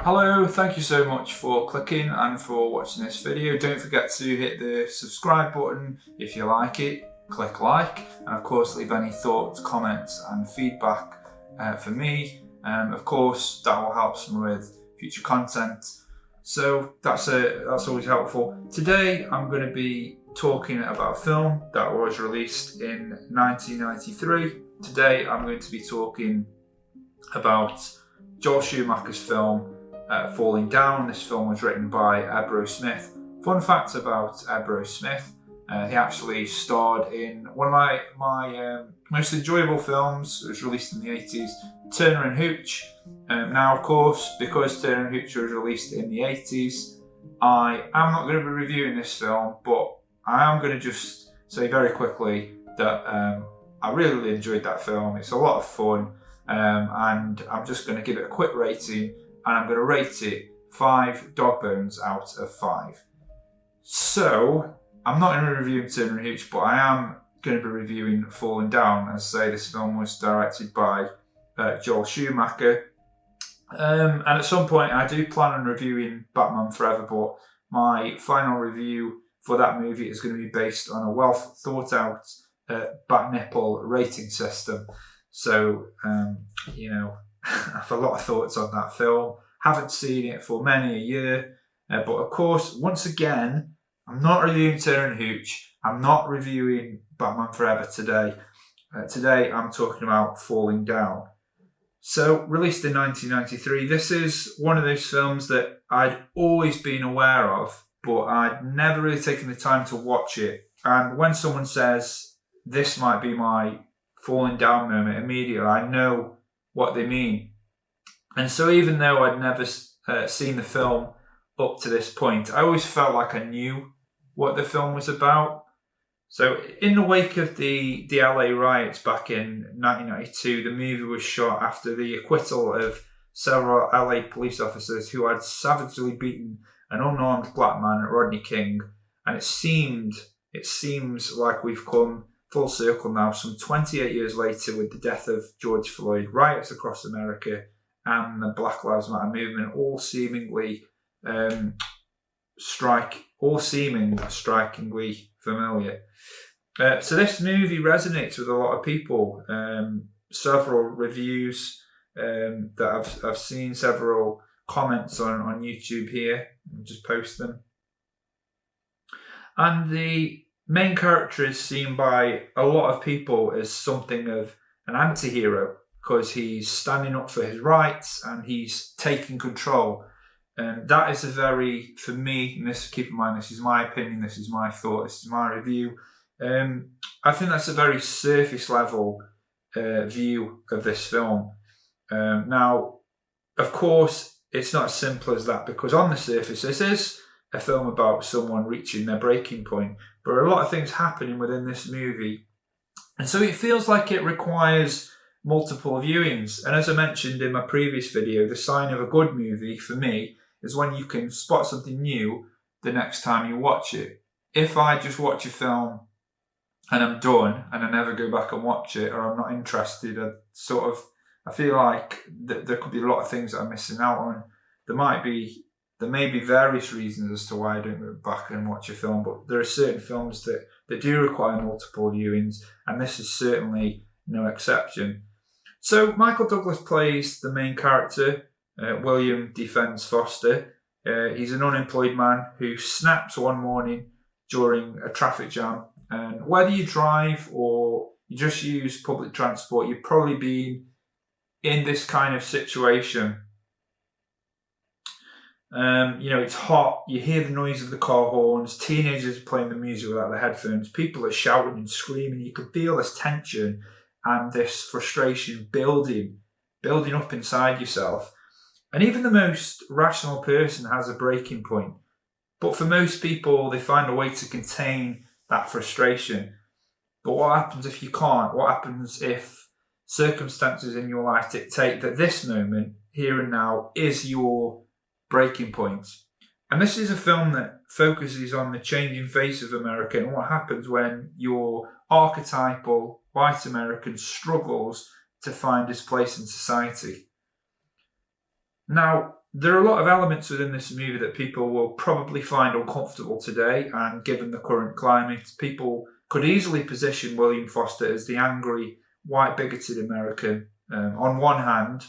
Hello, thank you so much for clicking and for watching this video. Don't forget to hit the subscribe button if you like it, click like, and of course leave any thoughts, comments and feedback for me. Of course that will help some with future content, so that's always helpful. Today I'm going to be talking about a film that was released in 1993. Today I'm going to be talking about Joel Schumacher's film Falling Down. This film was written by Ebro Smith. Fun fact about Ebro Smith, he actually starred in one of my most enjoyable films. It was released in the 80s, Turner and Hooch. Now of course, because Turner and Hooch was released in the 80s, I am not going to be reviewing this film, but I am going to just say very quickly that I really enjoyed that film. It's a lot of fun, and I'm just going to give it a quick rating, and I'm going to rate it 5 dog bones out of 5. So, I'm not going to be reviewing Turner and Hooch, but I am going to be reviewing Falling Down. As I say, this film was directed by Joel Schumacher. And at some point I do plan on reviewing Batman Forever, but my final review for that movie is going to be based on a well thought out bat nipple rating system. So, I have a lot of thoughts on that film. Haven't seen it for many a year, but of course, once again, I'm not reviewing Turner and Hooch. I'm not reviewing Batman Forever today. Today, I'm talking about Falling Down. So, released in 1993, this is one of those films that I'd always been aware of, but I'd never really taken the time to watch it. And when someone says, this might be my Falling Down moment, immediately I know what they mean. And so even though I'd never seen the film up to this point, I always felt like I knew what the film was about. So in the wake of the LA riots back in 1992, the movie was shot after the acquittal of several LA police officers who had savagely beaten an unarmed black man, Rodney King. And it seems like we've come full circle now, some 28 years later, with the death of George Floyd, riots across America, and the Black Lives Matter movement, all seemingly strikingly familiar. So this movie resonates with a lot of people. Several reviews that I've seen, several comments on YouTube here. I'll just post them. And the main character is seen by a lot of people as something of an anti-hero, because he's standing up for his rights and he's taking control. And that is for me, and keep in mind, this is my opinion, this is my thought, this is my review. I think that's a very surface level view of this film. Now, of course, it's not as simple as that, because on the surface, this is a film about someone reaching their breaking point. But a lot of things happening within this movie. And so it feels like it requires multiple viewings. And as I mentioned in my previous video, the sign of a good movie for me is when you can spot something new the next time you watch it. If I just watch a film and I'm done and I never go back and watch it, or I'm not interested, I feel like there could be a lot of things that I'm missing out on. There may be various reasons as to why I don't go back and watch a film, but there are certain films that do require multiple viewings, and this is certainly no exception. So Michael Douglas plays the main character, William Defence Foster. He's an unemployed man who snaps one morning during a traffic jam, and whether you drive or you just use public transport, you've probably been in this kind of situation. It's hot, you hear the noise of the car horns, teenagers playing the music without the headphones, people are shouting and screaming, you can feel this tension and this frustration building up inside yourself. And even the most rational person has a breaking point. But for most people, they find a way to contain that frustration. But what happens if you can't? What happens if circumstances in your life dictate that this moment, here and now, is your breaking point? And this is a film that focuses on the changing face of America and what happens when your archetypal white American struggles to find his place in society. Now, there are a lot of elements within this movie that people will probably find uncomfortable today, and given the current climate, people could easily position William Foster as the angry, white, bigoted American. On one hand,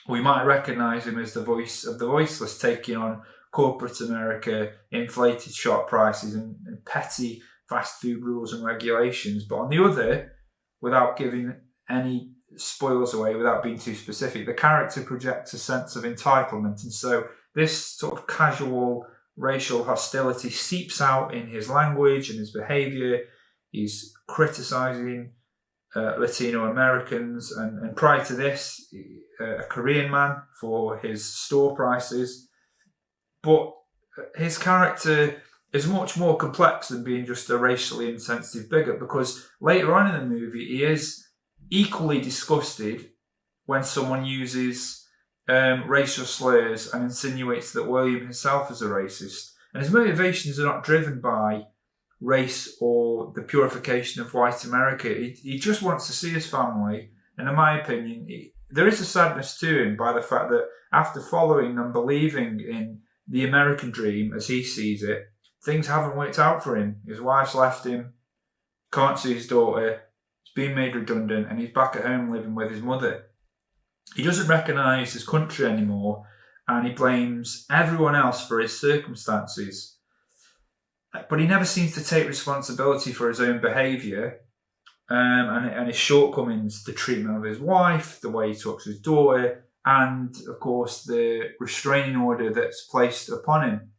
we might recognise him as the voice of the voiceless, taking on corporate America, inflated shop prices and petty fast food rules and regulations. But on the other, without giving any spoilers away, without being too specific, the character projects a sense of entitlement. And so this sort of casual racial hostility seeps out in his language and his behaviour. He's criticising Latino Americans, and prior to this, a Korean man for his store prices. But his character is much more complex than being just a racially insensitive bigot, because later on in the movie, he is equally disgusted when someone uses racial slurs and insinuates that William himself is a racist. And his motivations are not driven by race or the purification of white America. He just wants to see his family. And in my opinion, there is a sadness to him by the fact that after following and believing in the American dream as he sees it, things haven't worked out for him. His wife's left him, can't see his daughter, he's been made redundant, and he's back at home living with his mother. He doesn't recognise his country anymore, and he blames everyone else for his circumstances. But he never seems to take responsibility for his own behaviour and his shortcomings, the treatment of his wife, the way he talks to his daughter, and, of course, the restraining order that's placed upon him.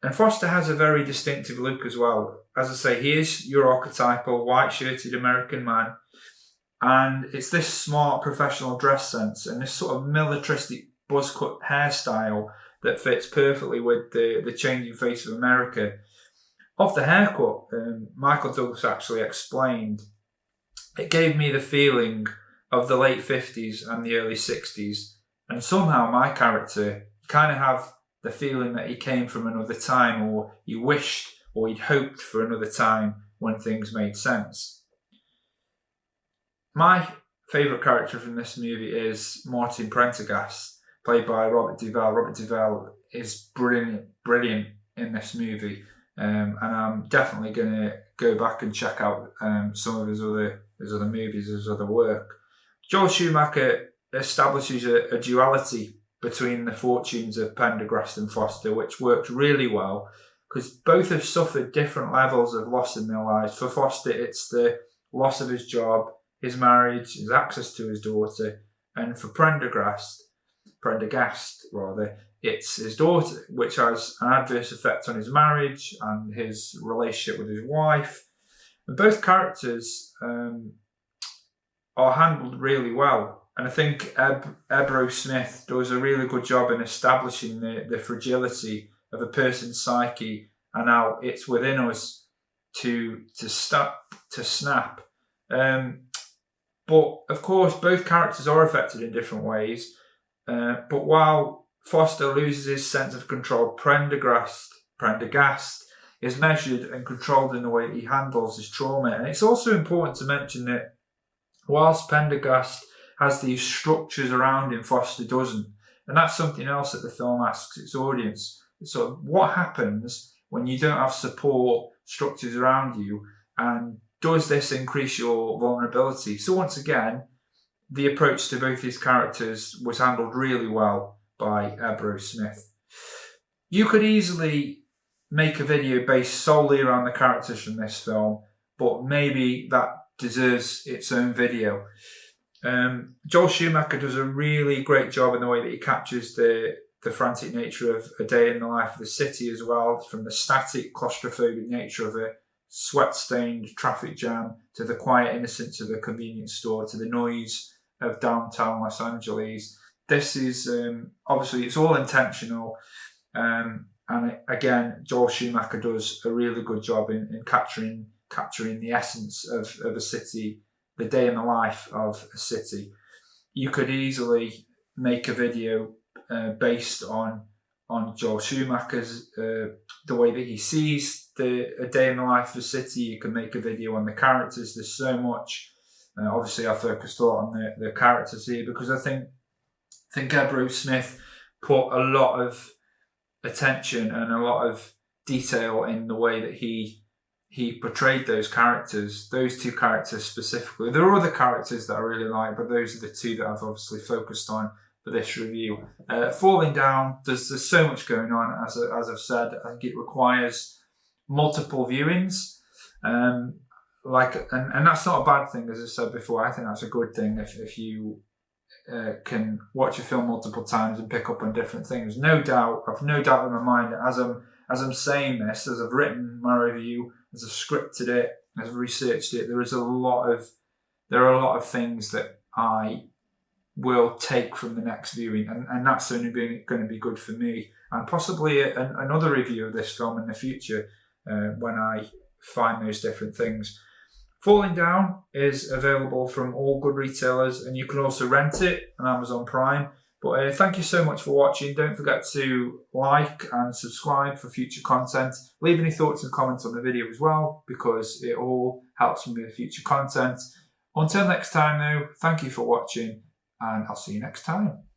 And Foster has a very distinctive look as well. As I say, he is your archetypal white-shirted American man, and it's this smart professional dress sense and this sort of militaristic buzz-cut hairstyle that fits perfectly with the changing face of America. Of the haircut, Michael Douglas actually explained, it gave me the feeling of the late 50s and the early 60s, and somehow my character kind of have the feeling that he came from another time, or he wished or he'd hoped for another time when things made sense. My favourite character from this movie is Martin Prendergast, played by Robert Duvall. Robert Duvall is brilliant in this movie, and I'm definitely going to go back and check out some of his other movies, his other work. Joel Schumacher establishes a duality between the fortunes of Prendergast and Foster, which works really well because both have suffered different levels of loss in their lives. For Foster, it's the loss of his job, his marriage, his access to his daughter, and for Prendergast, it's his daughter, which has an adverse effect on his marriage and his relationship with his wife. And both characters are handled really well. And I think Ebro Smith does a really good job in establishing the fragility of a person's psyche and how it's within us to snap. But of course, both characters are affected in different ways. But while Foster loses his sense of control, Prendergast is measured and controlled in the way that he handles his trauma. And it's also important to mention that whilst Prendergast has these structures around him, Foster doesn't. And that's something else that the film asks its audience. So what happens when you don't have support structures around you, and does this increase your vulnerability? So once again, the approach to both these characters was handled really well by Ebro Smith. You could easily make a video based solely around the characters from this film, but maybe that deserves its own video. Joel Schumacher does a really great job in the way that he captures the frantic nature of a day in the life of the city as well, from the static, claustrophobic nature of a sweat-stained traffic jam to the quiet innocence of a convenience store to the noise of downtown Los Angeles. this is obviously it's all intentional, and again, Joel Schumacher does a really good job in capturing the essence of a city, the day in the life of a city. You could easily make a video based on Joel Schumacher's the way that he sees a day in the life of a city. You can make a video on the characters. There's so much. Obviously, I focused a lot on the characters here because I think Ebro Smith put a lot of attention and a lot of detail in the way that he portrayed those characters, those two characters specifically. There are other characters that I really like, but those are the two that I've obviously focused on for this review. Falling Down, there's so much going on, as I've said. I think it requires multiple viewings. And that's not a bad thing, as I said before. I think that's a good thing if you can watch a film multiple times and pick up on different things. No doubt, I've no doubt in my mind that as I'm saying this, as I've written my review, as I've scripted it, as I've researched it, there are a lot of things that I will take from the next viewing, and that's only going to be good for me, and possibly another review of this film in the future when I find those different things. Falling Down is available from all good retailers, and you can also rent it on Amazon Prime. But thank you so much for watching. Don't forget to like and subscribe for future content. Leave any thoughts and comments on the video as well, because it all helps me with future content. Until next time though, thank you for watching, and I'll see you next time.